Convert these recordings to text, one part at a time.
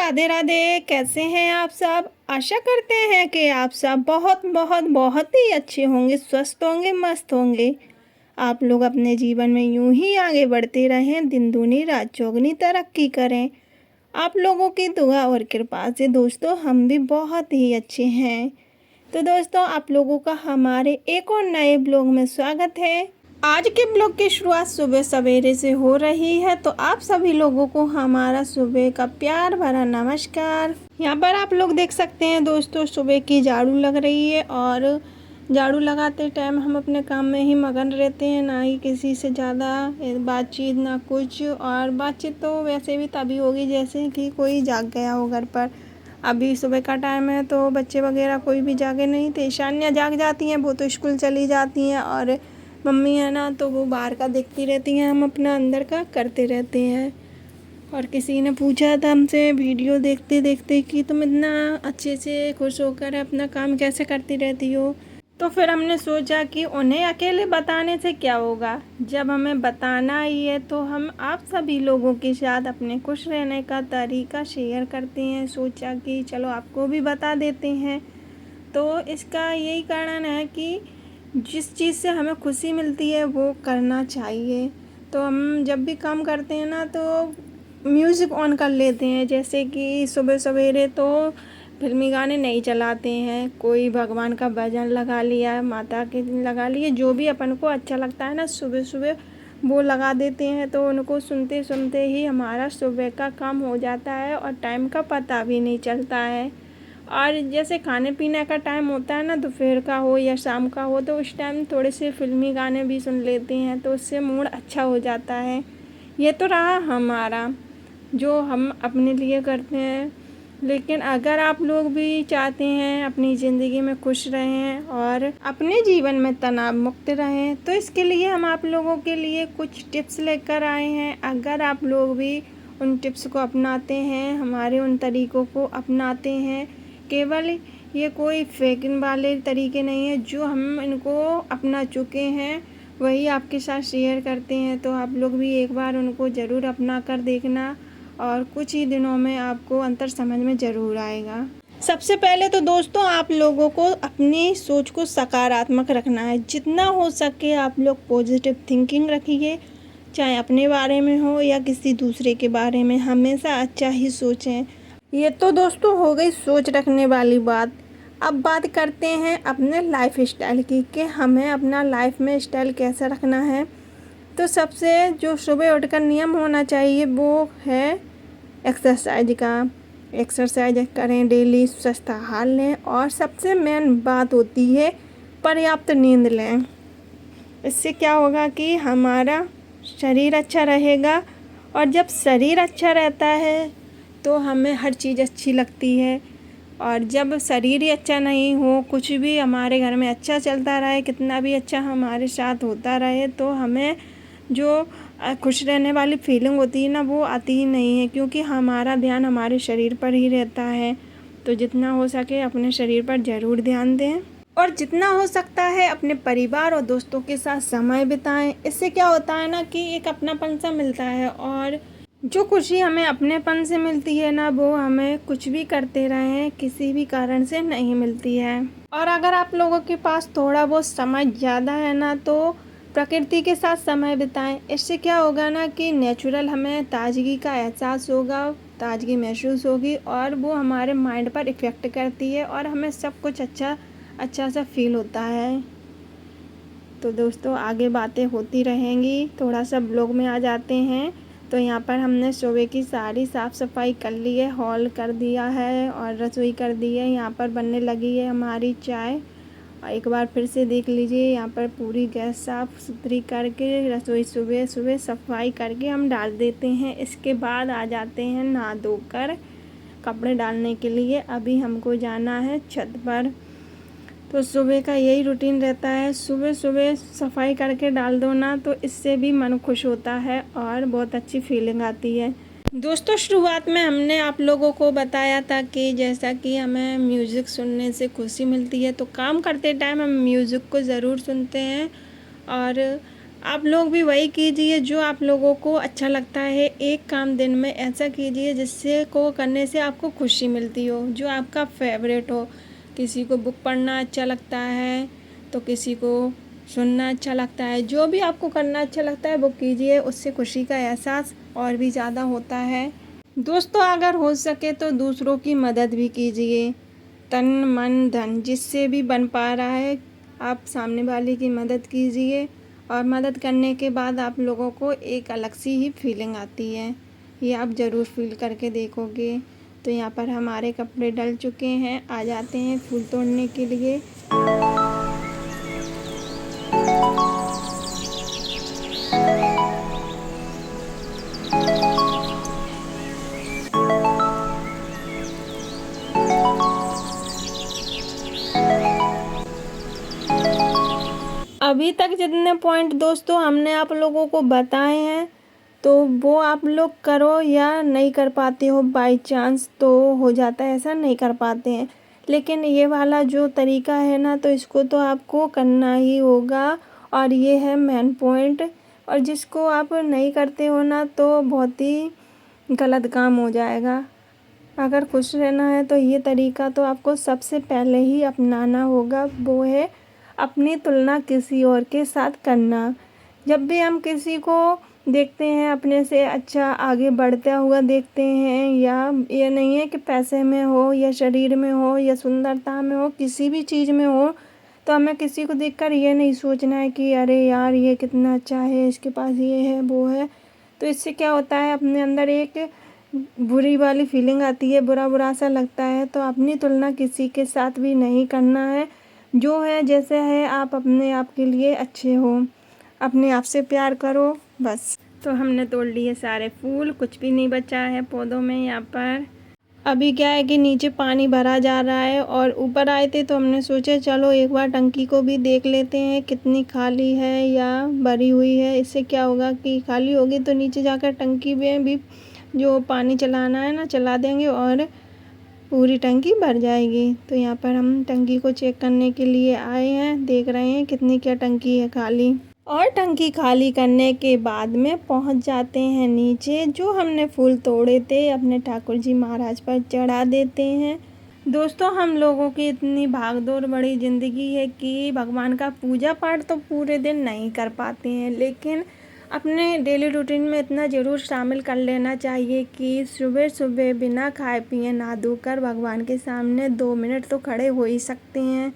राधे राधे। कैसे हैं आप सब? आशा करते हैं कि आप सब बहुत बहुत बहुत ही अच्छे होंगे, स्वस्थ होंगे, मस्त होंगे। आप लोग अपने जीवन में यूं ही आगे बढ़ते रहें, दिन दूनी रात चौगुनी तरक्की करें। आप लोगों की दुआ और कृपा से दोस्तों हम भी बहुत ही अच्छे हैं। तो दोस्तों आप लोगों का हमारे एक और नए ब्लॉग में स्वागत है। आज के ब्लॉग की शुरुआत सुबह सवेरे से हो रही है, तो आप सभी लोगों को हमारा सुबह का प्यार भरा नमस्कार। यहाँ पर आप लोग देख सकते हैं दोस्तों, सुबह की झाड़ू लग रही है और झाड़ू लगाते टाइम हम अपने काम में ही मगन रहते हैं, ना ही किसी से ज़्यादा बातचीत ना कुछ। और बातचीत तो वैसे भी तभी होगी जैसे कि कोई जाग गया हो घर पर। अभी सुबह का टाइम है तो बच्चे वगैरह कोई भी जागे नहीं थे। ईशान्या जाग जाती हैं, वो तो स्कूल चली जाती हैं, और मम्मी है ना तो वो बाहर का देखती रहती हैं, हम अपना अंदर का करते रहते हैं। और किसी ने पूछा था हमसे वीडियो देखते देखते कि तुम इतना अच्छे से खुश होकर अपना काम कैसे करती रहती हो। तो फिर हमने सोचा कि उन्हें अकेले बताने से क्या होगा, जब हमें बताना ही है तो हम आप सभी लोगों के साथ अपने खुश रहने का तरीका शेयर करते हैं। सोचा कि चलो आपको भी बता देते हैं। तो इसका यही कारण है कि जिस चीज़ से हमें खुशी मिलती है वो करना चाहिए। तो हम जब भी काम करते हैं ना तो म्यूज़िक ऑन कर लेते हैं, जैसे कि सुबह सवेरे तो फिल्मी गाने नहीं चलाते हैं, कोई भगवान का भजन लगा लिया, माता के लगा लिए, जो भी अपन को अच्छा लगता है ना सुबह सुबह वो लगा देते हैं। तो उनको सुनते सुनते ही हमारा सुबह का काम हो जाता है और टाइम का पता भी नहीं चलता है। और जैसे खाने पीने का टाइम होता है ना, दोपहर का हो या शाम का हो, तो उस टाइम थोड़े से फिल्मी गाने भी सुन लेते हैं, तो उससे मूड अच्छा हो जाता है। ये तो रहा हमारा जो हम अपने लिए करते हैं। लेकिन अगर आप लोग भी चाहते हैं अपनी ज़िंदगी में खुश रहें और अपने जीवन में तनाव मुक्त रहें, तो इसके लिए हम आप लोगों के लिए कुछ टिप्स लेकर आए हैं। अगर आप लोग भी उन टिप्स को अपनाते हैं, हमारे उन तरीक़ों को अपनाते हैं, केवल ये कोई फेंकने वाले तरीके नहीं है, जो हम इनको अपना चुके हैं वही आपके साथ शेयर करते हैं। तो आप लोग भी एक बार उनको ज़रूर अपना कर देखना और कुछ ही दिनों में आपको अंतर समझ में ज़रूर आएगा। सबसे पहले तो दोस्तों आप लोगों को अपनी सोच को सकारात्मक रखना है। जितना हो सके आप लोग पॉजिटिव थिंकिंग रखिए, चाहे अपने बारे में हो या किसी दूसरे के बारे में, हमेशा अच्छा ही सोचें। ये तो दोस्तों हो गई सोच रखने वाली बात। अब बात करते हैं अपने लाइफ स्टाइल की, कि हमें अपना लाइफ में स्टाइल कैसा रखना है। तो सबसे जो सुबह उठकर नियम होना चाहिए वो है एक्सरसाइज का। एक्सरसाइज करें डेली, स्वस्थ आहार लें, और सबसे मेन बात होती है पर्याप्त नींद लें। इससे क्या होगा कि हमारा शरीर अच्छा रहेगा, और जब शरीर अच्छा रहता है तो हमें हर चीज़ अच्छी लगती है। और जब शरीर ही अच्छा नहीं हो, कुछ भी हमारे घर में अच्छा चलता रहे, कितना भी अच्छा हमारे साथ होता रहे, तो हमें जो खुश रहने वाली फीलिंग होती है ना वो आती ही नहीं है, क्योंकि हमारा ध्यान हमारे शरीर पर ही रहता है। तो जितना हो सके अपने शरीर पर ज़रूर ध्यान दें, और जितना हो सकता है अपने परिवार और दोस्तों के साथ समय बिताएं। इससे क्या होता है ना कि एक अपनापन सा मिलता है, और जो खुशी हमें अपनेपन से मिलती है ना वो हमें कुछ भी करते रहें किसी भी कारण से नहीं मिलती है। और अगर आप लोगों के पास थोड़ा बहुत समय ज़्यादा है ना, तो प्रकृति के साथ समय बिताएं। इससे क्या होगा ना कि नेचुरल हमें ताजगी का एहसास होगा, ताजगी महसूस होगी, और वो हमारे माइंड पर इफ़ेक्ट करती है और हमें सब कुछ अच्छा अच्छा सा फील होता है। तो दोस्तों आगे बातें होती रहेंगी, थोड़ा सा ब्लॉग में आ जाते हैं। तो यहाँ पर हमने सुबह की सारी साफ़ सफाई कर ली है, हॉल कर दिया है और रसोई कर दी है। यहाँ पर बनने लगी है हमारी चाय। और एक बार फिर से देख लीजिए, यहाँ पर पूरी गैस साफ़ सुथरी करके रसोई सुबह सुबह सफाई करके हम डाल देते हैं। इसके बाद आ जाते हैं नहा धोकर कपड़े डालने के लिए। अभी हमको जाना है छत पर। तो सुबह का यही रूटीन रहता है, सुबह सुबह सफाई करके डाल दो ना, तो इससे भी मन खुश होता है और बहुत अच्छी फीलिंग आती है। दोस्तों शुरुआत में हमने आप लोगों को बताया था कि जैसा कि हमें म्यूज़िक सुनने से खुशी मिलती है, तो काम करते टाइम हम म्यूज़िक को ज़रूर सुनते हैं। और आप लोग भी वही कीजिए जो आप लोगों को अच्छा लगता है। एक काम दिन में ऐसा कीजिए जिससे को करने से आपको खुशी मिलती हो, जो आपका फेवरेट हो। किसी को बुक पढ़ना अच्छा लगता है तो किसी को सुनना अच्छा लगता है। जो भी आपको करना अच्छा लगता है वो कीजिए, उससे खुशी का एहसास और भी ज़्यादा होता है। दोस्तों, अगर हो सके तो दूसरों की मदद भी कीजिए, तन मन धन जिससे भी बन पा रहा है आप सामने वाले की मदद कीजिए। और मदद करने के बाद आप लोगों को एक अलग सी ही फीलिंग आती है, ये आप ज़रूर फील करके देखोगे। तो यहाँ पर हमारे कपड़े डल चुके हैं, आ जाते हैं फूल तोड़ने के लिए। अभी तक जितने पॉइंट दोस्तों हमने आप लोगों को बताए हैं तो वो आप लोग करो या नहीं कर पाते हो, बाई चांस तो हो जाता है ऐसा, नहीं कर पाते हैं। लेकिन ये वाला जो तरीका है ना, तो इसको तो आपको करना ही होगा और ये है मेन पॉइंट। और जिसको आप नहीं करते हो ना तो बहुत ही गलत काम हो जाएगा। अगर खुश रहना है तो ये तरीका तो आपको सबसे पहले ही अपनाना होगा, वो है अपनी तुलना किसी और के साथ करना। जब भी हम किसी को देखते हैं अपने से अच्छा आगे बढ़ता हुआ देखते हैं, या ये नहीं है कि पैसे में हो या शरीर में हो या सुंदरता में हो, किसी भी चीज़ में हो, तो हमें किसी को देखकर ये नहीं सोचना है कि अरे यार ये कितना अच्छा है, इसके पास ये है वो है। तो इससे क्या होता है, अपने अंदर एक बुरी वाली फीलिंग आती है, बुरा बुरा सा लगता है। तो अपनी तुलना किसी के साथ भी नहीं करना है। जो है जैसे है आप अपने आप के लिए अच्छे हो, अपने आप से प्यार करो बस। तो हमने तोड़ लिए सारे फूल, कुछ भी नहीं बचा है पौधों में यहाँ पर। अभी क्या है कि नीचे पानी भरा जा रहा है और ऊपर आए थे तो हमने सोचा चलो एक बार टंकी को भी देख लेते हैं कितनी खाली है या भरी हुई है। इससे क्या होगा कि खाली होगी तो नीचे जाकर टंकी में भी जो पानी चलाना है ना चला देंगे और पूरी टंकी भर जाएगी। तो यहाँ पर हम टंकी को चेक करने के लिए आए हैं, देख रहे हैं कितनी क्या टंकी है खाली। और टंकी खाली करने के बाद में पहुँच जाते हैं नीचे, जो हमने फूल तोड़े थे अपने ठाकुर जी महाराज पर चढ़ा देते हैं। दोस्तों, हम लोगों की इतनी भागदौड़ बड़ी ज़िंदगी है कि भगवान का पूजा पाठ तो पूरे दिन नहीं कर पाते हैं, लेकिन अपने डेली रूटीन में इतना ज़रूर शामिल कर लेना चाहिए कि सुबह सुबह बिना खाए पिए नहा धोकर भगवान के सामने 2 मिनट तो खड़े हो ही सकते हैं।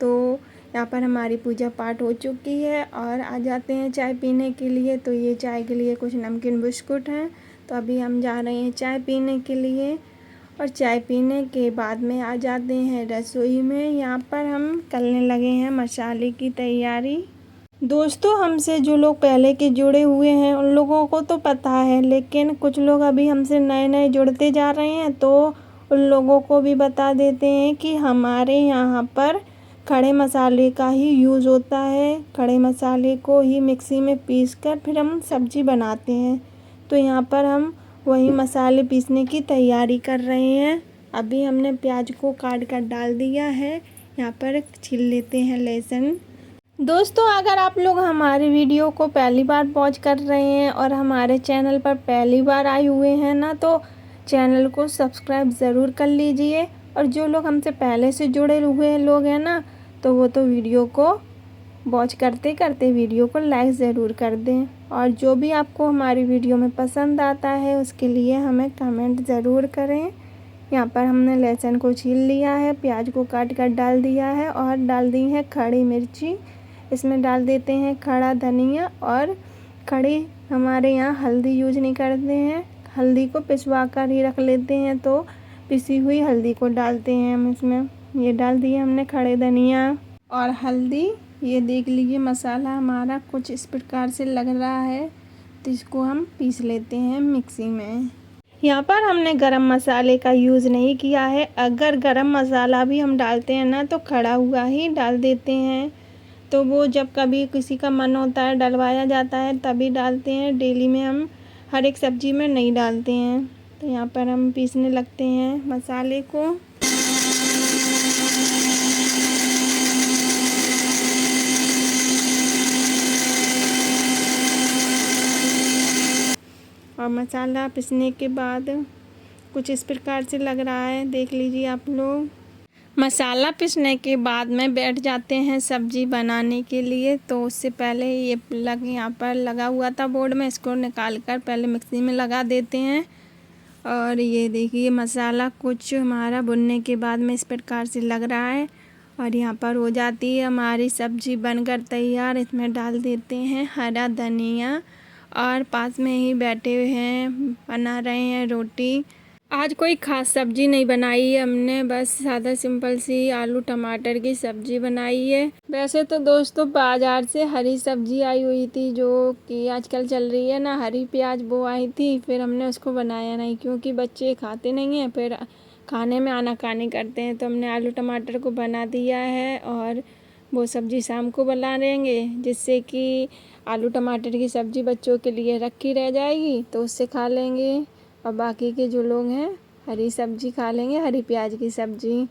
तो यहाँ पर हमारी पूजा पाठ हो चुकी है और आ जाते हैं चाय पीने के लिए। तो ये चाय के लिए कुछ नमकीन बिस्कुट हैं, तो अभी हम जा रहे हैं चाय पीने के लिए। और चाय पीने के बाद में आ जाते हैं रसोई में। यहाँ पर हम करने लगे हैं मसाले की तैयारी। दोस्तों, हमसे जो लोग पहले के जुड़े हुए हैं उन लोगों को तो पता है, लेकिन कुछ लोग अभी हमसे नए नए जुड़ते जा रहे हैं, तो उन लोगों को भी बता देते हैं कि हमारे यहाँ पर खड़े मसाले का ही यूज़ होता है। खड़े मसाले को ही मिक्सी में पीस कर फिर हम सब्ज़ी बनाते हैं। तो यहाँ पर हम वही मसाले पीसने की तैयारी कर रहे हैं। अभी हमने प्याज को काट कर डाल दिया है। यहाँ पर छील लेते हैं लहसुन। दोस्तों, अगर आप लोग हमारे वीडियो को पहली बार वॉच कर रहे हैं और हमारे चैनल पर पहली बार आए हुए हैं ना, तो चैनल को सब्सक्राइब ज़रूर कर लीजिए। और जो लोग हमसे पहले से जुड़े हुए लोग हैं ना, तो वो तो वीडियो को वॉच करते करते वीडियो को लाइक ज़रूर कर दें। और जो भी आपको हमारी वीडियो में पसंद आता है उसके लिए हमें कमेंट ज़रूर करें। यहाँ पर हमने लहसुन को छील लिया है, प्याज को काट कर डाल दिया है और डाल दी है खड़ी मिर्ची। इसमें डाल देते हैं खड़ा धनिया और खड़ी, हमारे यहाँ हल्दी यूज नहीं करते हैं, हल्दी को पिसवा कर ही रख लेते हैं, तो पिसी हुई हल्दी को डालते हैं हम इसमें। ये डाल दिए हमने खड़े धनिया और हल्दी। ये देख लीजिए मसाला हमारा कुछ इस प्रकार से लग रहा है, तो इसको हम पीस लेते हैं मिक्सी में। यहाँ पर हमने गरम मसाले का यूज़ नहीं किया है। अगर गरम मसाला भी हम डालते हैं ना तो खड़ा हुआ ही डाल देते हैं, तो वो जब कभी किसी का मन होता है डलवाया जाता है तभी डालते हैं। डेली में हम हर एक सब्ज़ी में नहीं डालते हैं। तो यहाँ पर हम पीसने लगते हैं मसाले को। और मसाला पिसने के बाद कुछ इस प्रकार से लग रहा है, देख लीजिए आप लोग। मसाला पीसने के बाद में बैठ जाते हैं सब्जी बनाने के लिए। तो उससे पहले ये प्लग यहाँ पर लगा हुआ था बोर्ड में, इसको निकाल कर पहले मिक्सी में लगा देते हैं। और ये देखिए मसाला कुछ हमारा भुनने के बाद में इस प्रकार से लग रहा है और यहाँ पर हो जाती है हमारी सब्जी बनकर तैयार। इसमें डाल देते हैं हरा धनिया और पास में ही बैठे हुए हैं बना रहे हैं रोटी। आज कोई ख़ास सब्ज़ी नहीं बनाई है हमने, बस सादा सिंपल सी आलू टमाटर की सब्ज़ी बनाई है। वैसे तो दोस्तों बाज़ार से हरी सब्ज़ी आई हुई थी जो कि आजकल चल रही है ना, हरी प्याज, वो आई थी। फिर हमने उसको बनाया नहीं क्योंकि बच्चे खाते नहीं हैं, फिर खाने में आनाकानी करते हैं। तो हमने आलू टमाटर को बना दिया है और वो सब्ज़ी शाम को बना लेंगे, जिससे कि आलू टमाटर की सब्ज़ी बच्चों के लिए रखी रह जाएगी तो उससे खा लेंगे और बाकी के जो लोग हैं हरी सब्ज़ी खा लेंगे, हरी प्याज की सब्ज़ी।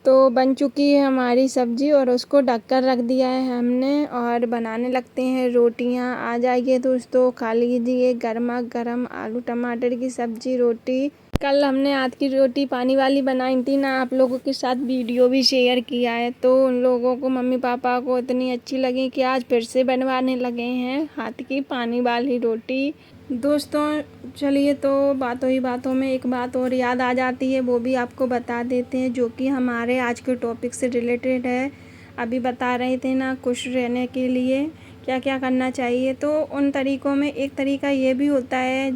तो बन चुकी है हमारी सब्ज़ी और उसको ढककर रख दिया है हमने और बनाने लगते हैं रोटियां। आ जाइए दोस्तों, खा लीजिए गर्मा गर्म आलू टमाटर की सब्ज़ी रोटी। कल हमने आज की रोटी पानी वाली बनाई थी ना, आप लोगों के साथ वीडियो भी शेयर किया है। तो उन लोगों को, मम्मी पापा को इतनी अच्छी लगी कि आज फिर से बनवाने लगे हैं हाथ की पानी वाली रोटी। दोस्तों चलिए, तो बातों ही बातों में एक बात और याद आ जाती है, वो भी आपको बता देते हैं जो कि हमारे आज के टॉपिक से रिलेटेड है। अभी बता रहे थे ना खुश रहने के लिए क्या क्या करना चाहिए। तो उन तरीक़ों में एक तरीका ये भी होता है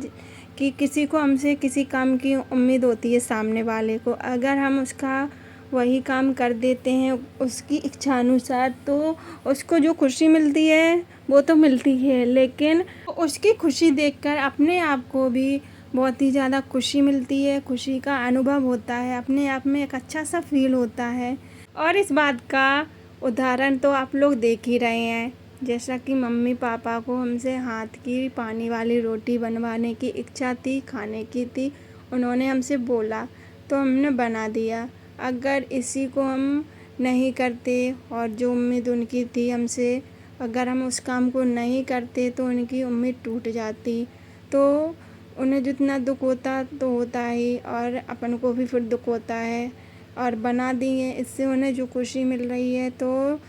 कि किसी को हमसे किसी काम की उम्मीद होती है सामने वाले को, अगर हम उसका वही काम कर देते हैं उसकी इच्छानुसार, तो उसको जो खुशी मिलती है वो तो मिलती है, लेकिन उसकी खुशी देखकर अपने आप को भी बहुत ही ज़्यादा खुशी मिलती है, खुशी का अनुभव होता है, अपने आप में एक अच्छा सा फील होता है। और इस बात का उदाहरण तो आप लोग देख ही रहे हैं, जैसा कि मम्मी पापा को हमसे हाथ की पानी वाली रोटी बनवाने की इच्छा थी, खाने की थी, उन्होंने हमसे बोला तो हमने बना दिया। अगर इसी को हम नहीं करते और जो उम्मीद उनकी थी हमसे, अगर हम उस काम को नहीं करते तो उनकी उम्मीद टूट जाती, तो उन्हें जितना दुख होता तो होता ही और अपन को भी फिर दुख होता है। और बना दिए, इससे उन्हें जो खुशी मिल रही है, तो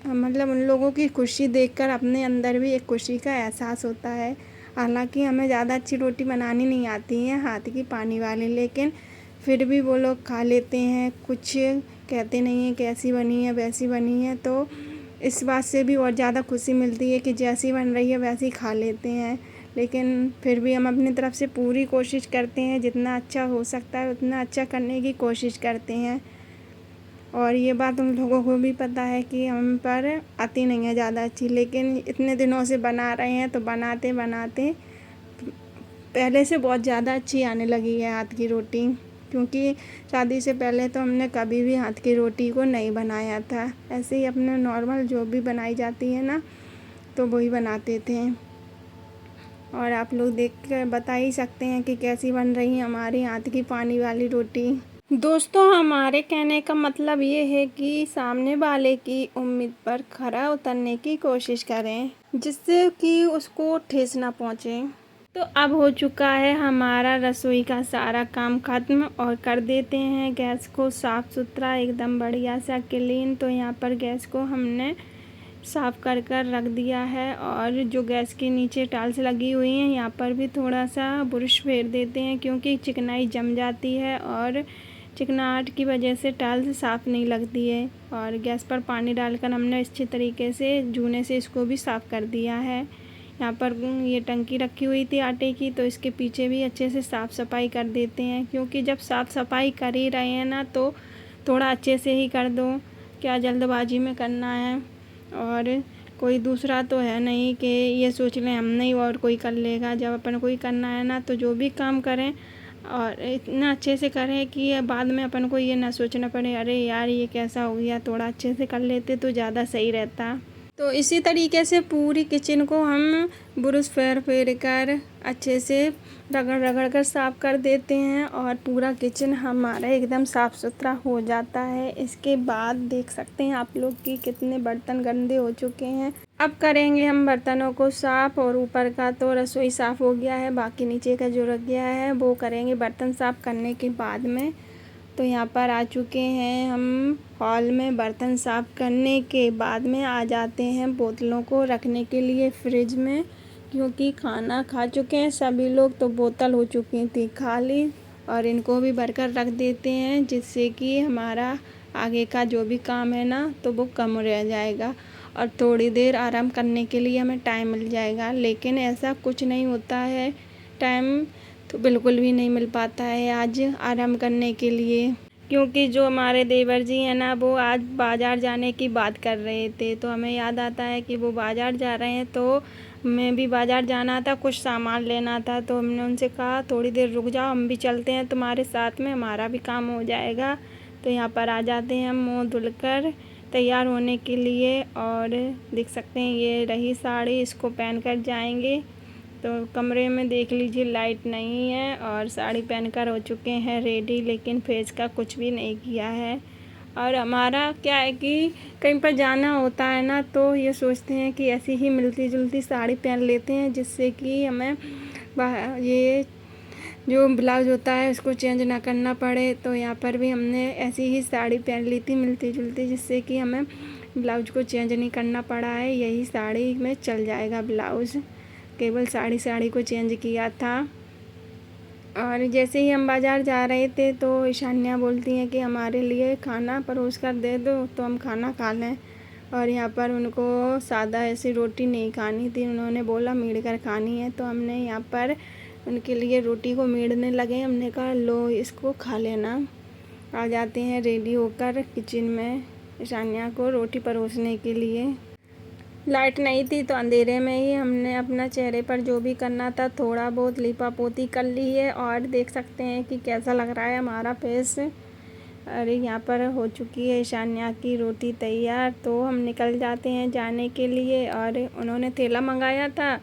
मतलब उन लोगों की खुशी देखकर अपने अंदर भी एक खुशी का एहसास होता है। हालांकि हमें ज़्यादा अच्छी रोटी बनानी नहीं आती है हाथ की पानी वाली, लेकिन फिर भी वो लोग खा लेते हैं, कुछ कहते नहीं हैं कैसी बनी है वैसी बनी है। तो इस बात से भी और ज़्यादा खुशी मिलती है कि जैसी बन रही है वैसी खा लेते हैं। लेकिन फिर भी हम अपनी तरफ से पूरी कोशिश करते हैं, जितना अच्छा हो सकता है उतना अच्छा करने की कोशिश करते हैं। और ये बात उन लोगों को भी पता है कि हम पर आती नहीं है ज़्यादा अच्छी, लेकिन इतने दिनों से बना रहे हैं तो बनाते बनाते पहले से बहुत ज़्यादा अच्छी आने लगी है हाथ की रोटी। क्योंकि शादी से पहले तो हमने कभी भी हाथ की रोटी को नहीं बनाया था, ऐसे ही अपने नॉर्मल जो भी बनाई जाती है ना तो वही बनाते थे। और आप लोग देख कर बता ही सकते हैं कि कैसी बन रही है हमारी हाथ की पानी वाली रोटी। दोस्तों हमारे कहने का मतलब ये है कि सामने वाले की उम्मीद पर खरा उतरने की कोशिश करें, जिससे कि उसको ठेस ना पहुँचे। तो अब हो चुका है हमारा रसोई का सारा काम ख़त्म और कर देते हैं गैस को साफ़ सुथरा एकदम बढ़िया सा क्लीन। तो यहाँ पर गैस को हमने साफ़ कर कर रख दिया है और जो गैस के नीचे टाइल्स लगी हुई हैं यहाँ पर भी थोड़ा सा ब्रश फेर देते हैं, क्योंकि चिकनाई जम जाती है और चिकनाहट की वजह से टाइल्स साफ़ नहीं लगती है। और गैस पर पानी डालकर हमने अच्छे तरीके से जूने से इसको भी साफ़ कर दिया है। यहाँ पर ये टंकी रखी हुई थी आटे की, तो इसके पीछे भी अच्छे से साफ़ सफाई कर देते हैं, क्योंकि जब साफ़ सफाई कर ही रहे हैं ना तो थोड़ा अच्छे से ही कर दो, क्या जल्दबाजी में करना है। और कोई दूसरा तो है नहीं कि ये सोच लें हम नहीं और कोई कर लेगा। जब अपन कोई करना है ना तो जो भी काम करें और इतना अच्छे से करें कि बाद में अपन को ये ना सोचना पड़े अरे यार ये कैसा हो गया, थोड़ा अच्छे से कर लेते तो ज़्यादा सही रहता। तो इसी तरीके से पूरी किचन को हम ब्रश फेर फेर कर अच्छे से रगड़ रगड़ कर साफ़ कर देते हैं और पूरा किचन हमारा एकदम साफ़ सुथरा हो जाता है। इसके बाद देख सकते हैं आप लोग कि कितने बर्तन गंदे हो चुके हैं। अब करेंगे हम बर्तनों को साफ़, और ऊपर का तो रसोई साफ़ हो गया है, बाकी नीचे का जो रह गया है वो करेंगे बर्तन साफ़ करने के बाद में। तो यहाँ पर आ चुके हैं हम हॉल में। बर्तन साफ़ करने के बाद में आ जाते हैं बोतलों को रखने के लिए फ्रिज में, क्योंकि खाना खा चुके हैं सभी लोग तो बोतल हो चुकी थी खाली, और इनको भी भरकर रख देते हैं जिससे कि हमारा आगे का जो भी काम है ना तो वो कम रह जाएगा और थोड़ी देर आराम करने के लिए हमें टाइम मिल जाएगा। लेकिन ऐसा कुछ नहीं होता है, टाइम तो बिल्कुल भी नहीं मिल पाता है आज आराम करने के लिए, क्योंकि जो हमारे देवर जी हैं ना वो आज बाज़ार जाने की बात कर रहे थे। तो हमें याद आता है कि वो बाज़ार जा रहे हैं, तो हमें भी बाज़ार जाना था, कुछ सामान लेना था। तो हमने उनसे कहा थोड़ी देर रुक जाओ, हम भी चलते हैं तुम्हारे साथ में, हमारा भी काम हो जाएगा। तो यहाँ पर आ जाते हैं हम मुँह धुलकर तैयार होने के लिए, और देख सकते हैं ये रही साड़ी, इसको पहनकर जाएंगे। तो कमरे में देख लीजिए लाइट नहीं है और साड़ी पहनकर हो चुके हैं रेडी, लेकिन फेस का कुछ भी नहीं किया है। और हमारा क्या है कि कहीं पर जाना होता है ना तो ये सोचते हैं कि ऐसी ही मिलती जुलती साड़ी पहन लेते हैं, जिससे कि हमें ये जो ब्लाउज़ होता है उसको चेंज ना करना पड़े। तो यहाँ पर भी हमने ऐसी ही साड़ी पहन ली थी मिलती जुलती, जिससे कि हमें ब्लाउज को चेंज नहीं करना पड़ा है, यही साड़ी में चल जाएगा ब्लाउज़। केवल साड़ी को चेंज किया था। और जैसे ही हम बाज़ार जा रहे थे तो ईशान्या बोलती हैं कि हमारे लिए खाना परोस कर दे दो, तो हम खाना खा लें। और यहाँ पर उनको सादा ऐसी रोटी नहीं खानी थी, उन्होंने बोला मीड़ कर खानी है, तो हमने यहाँ पर उनके लिए रोटी को मीड़ने लगे। हमने कहा लो इसको खा लेना। आ जाते हैं रेडी होकर किचन में ईशान्या को रोटी परोसने के लिए। लाइट नहीं थी तो अंधेरे में ही हमने अपना चेहरे पर जो भी करना था थोड़ा बहुत लिपा पोती कर ली है, और देख सकते हैं कि कैसा लग रहा है हमारा फेस। अरे यहाँ पर हो चुकी है ईशान्या की रोटी तैयार, तो हम निकल जाते हैं जाने के लिए। और उन्होंने थैला मंगाया था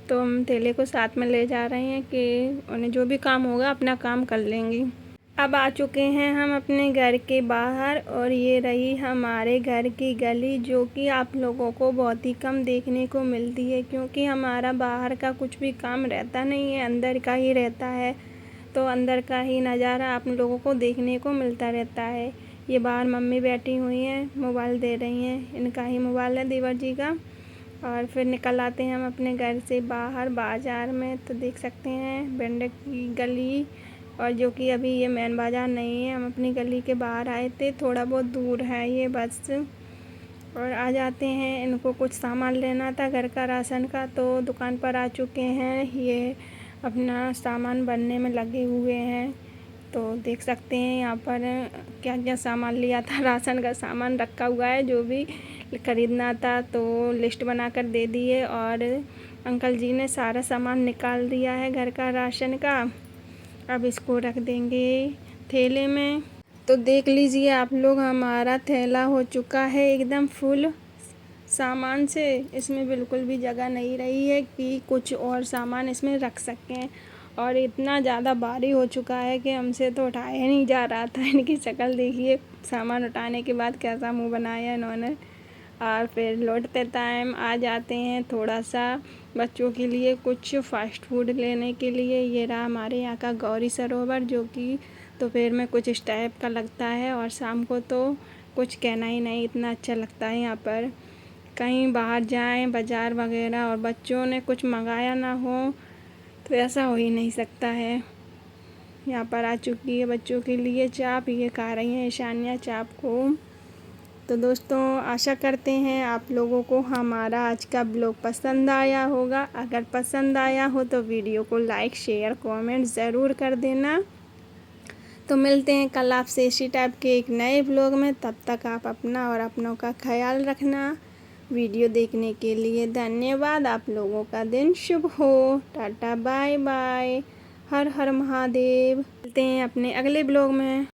तो हम थैले को साथ में ले जा रहे हैं कि उन्हें जो भी काम होगा अपना काम कर लेंगी। अब आ चुके हैं हम अपने घर के बाहर, और ये रही हमारे घर की गली, जो कि आप लोगों को बहुत ही कम देखने को मिलती है, क्योंकि हमारा बाहर का कुछ भी काम रहता नहीं है, अंदर का ही रहता है। तो अंदर का ही नज़ारा आप लोगों को देखने को मिलता रहता है। ये बाहर मम्मी बैठी हुई हैं, मोबाइल दे रही हैं, इनका ही मोबाइल है देवर जी का। और फिर निकल आते हैं हम अपने घर से बाहर बाज़ार में। तो देख सकते हैं बेंडे की गली, और जो कि अभी ये मेन बाज़ार नहीं है, हम अपनी गली के बाहर आए थे, थोड़ा बहुत दूर है ये बस। और आ जाते हैं, इनको कुछ सामान लेना था घर का राशन का, तो दुकान पर आ चुके हैं। ये अपना सामान बनने में लगे हुए हैं। तो देख सकते हैं यहाँ पर क्या क्या सामान लिया था, राशन का सामान रखा हुआ है, जो भी ख़रीदना था तो लिस्ट बनाकर दे दिए, और अंकल जी ने सारा सामान निकाल दिया है घर का राशन का। अब इसको रख देंगे थैले में। तो देख लीजिए आप लोग, हमारा थैला हो चुका है एकदम फुल सामान से। इसमें बिल्कुल भी जगह नहीं रही है कि कुछ और सामान इसमें रख सकें, और इतना ज़्यादा भारी हो चुका है कि हमसे तो उठाया नहीं जा रहा था। इनकी शक्ल देखिए, सामान उठाने के बाद कैसा मुंह बनाया इन्होंने। और फिर लौटते टाइम आ जाते हैं थोड़ा सा बच्चों के लिए कुछ फ़ास्ट फूड लेने के लिए। ये रहा हमारे यहाँ का गौरी सरोवर, जो कि दोपहर में कुछ इस टाइप का लगता है, और शाम को तो कुछ कहना ही नहीं, इतना अच्छा लगता है यहाँ पर। कहीं बाहर जाएं बाज़ार वगैरह और बच्चों ने कुछ मंगाया ना हो तो ऐसा हो ही नहीं सकता है। यहाँ पर आ चुकी है बच्चों के लिए चाप, ये खा रही हैं ईशान्या चाप को। तो दोस्तों, आशा करते हैं आप लोगों को हमारा आज का ब्लॉग पसंद आया होगा। अगर पसंद आया हो तो वीडियो को लाइक शेयर कमेंट ज़रूर कर देना। तो मिलते हैं कल आपसे इसी टाइप के एक नए ब्लॉग में। तब तक आप अपना और अपनों का ख्याल रखना। वीडियो देखने के लिए धन्यवाद। आप लोगों का दिन शुभ हो। Tata bye bye. हर हर महादेव। मिलते हैं अपने अगले ब्लॉग में।